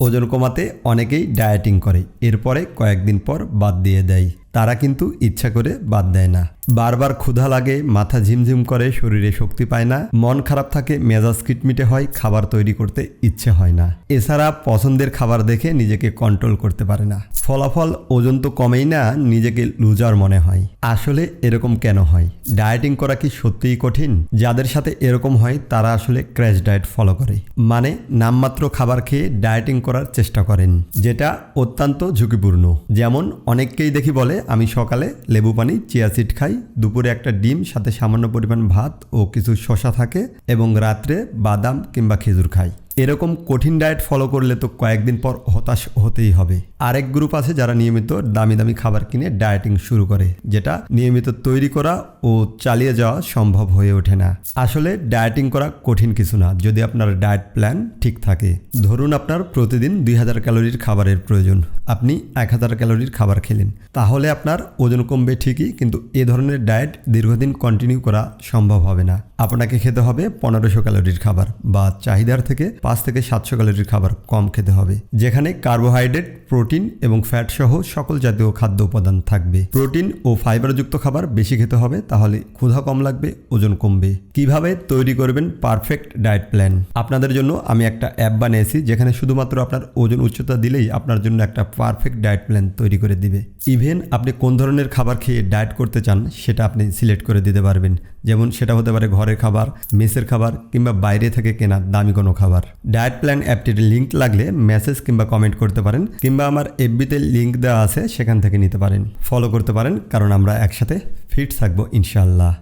ওজন কমাতে অনেকেই ডায়েটিং করে, এরপরে কয়েকদিন পর বাদ দিয়ে দেয়। তারা কিন্তু ইচ্ছা করে বাদ দেয় না। বারবার ক্ষুধা লাগে, মাথা ঝিমঝিম করে, শরীরে শক্তি পায় না, মন খারাপ থাকে, মেজাজ খিটমিটে হয়, খাবার তৈরি করতে ইচ্ছে হয় না। এছাড়া পছন্দের খাবার দেখে নিজেকে কন্ট্রোল করতে পারে না। ফলাফল ওজন তো কমেই না, নিজেকে লুজার মনে হয়। আসলে এরকম কেন হয়? ডায়েটিং করা কি সত্যিই কঠিন? যাদের সাথে এরকম হয় তারা আসলে ক্র্যাশ ডায়েট ফলো করে, মানে নামমাত্র খাবার খেয়ে ডায়েটিং করার চেষ্টা করেন, যেটা অত্যন্ত ঝুঁকিপূর্ণ। যেমন অনেককেই দেখি বলে, আমি সকালে লেবু পানি, চিয়া সিড খাই, দুপুরে একটা ডিম, সাথে সামান্য পরিমাণ ভাত ও কিছু শসা থাকে, এবং রাত্রে বাদাম কিংবা খেজুর খাই। এরকম কঠিন ডায়েট ফলো করলে তো কয়েকদিন পর হতাশ হতেই হবে। আরেক গ্রুপ আছে যারা নিয়মিত দামি দামি খাবার কিনে ডায়েটিং শুরু করে, যেটা নিয়মিত তৈরি করা ও চালিয়ে যাওয়া সম্ভব হয়ে ওঠে না। আসলে ডায়েটিং করা কঠিন কিছু না, যদি আপনার ডায়েট প্ল্যান ঠিক থাকে। ধরুন আপনার প্রতিদিন 2000 ক্যালোরির খাবারের প্রয়োজন, আপনি 1000 ক্যালোরির খাবার খেলেন, তাহলে আপনার ওজন কমবে ঠিকই, কিন্তু এ ধরনের ডায়েট দীর্ঘদিন কন্টিনিউ করা সম্ভব হবে না। আপনাকে খেতে হবে 1500 ক্যালোরির খাবার, বা চাহিদার থেকে 5 থেকে 700 ক্যালোরির খাবার কম খেতে হবে, যেখানে কার্বোহাইড্রেট, প্রোটিন এবং ফ্যাট সহ সকল জাতীয় খাদ্য উপাদান থাকবে। প্রোটিন ও ফাইবারযুক্ত খাবার বেশি খেতে হবে, তাহলে ক্ষুধা কম লাগবে, ওজন কমবে। কিভাবে তৈরি করবেন পারফেক্ট ডায়েট প্ল্যান? আপনাদের জন্য আমি একটা অ্যাপ বানিয়েছি, যেখানে শুধুমাত্র আপনার ওজন উচ্চতা দিলেই আপনার জন্য একটা পারফেক্ট ডায়েট প্ল্যান তৈরি করে দিবে। ইভেন আপনি কোন ধরনের খাবার খেয়ে ডায়েট করতে চান সেটা আপনি সিলেক্ট করে দিতে পারবেন। যেমন সেটা হতে পারে ঘরের খাবার, মেসের খাবার, কিংবা বাইরে থেকে কেনা দামি কোনো খাবার। ডায়েট প্ল্যান অ্যাপটির লিঙ্ক লাগলে মেসেজ কিংবা কমেন্ট করতে পারেন, কিংবা আমার এফবিতে লিঙ্ক দেওয়া আছে, সেখান থেকে নিতে পারেন, ফলো করতে পারেন, কারণ আমরা একসাথে ফিট থাকবো ইনশাআল্লাহ।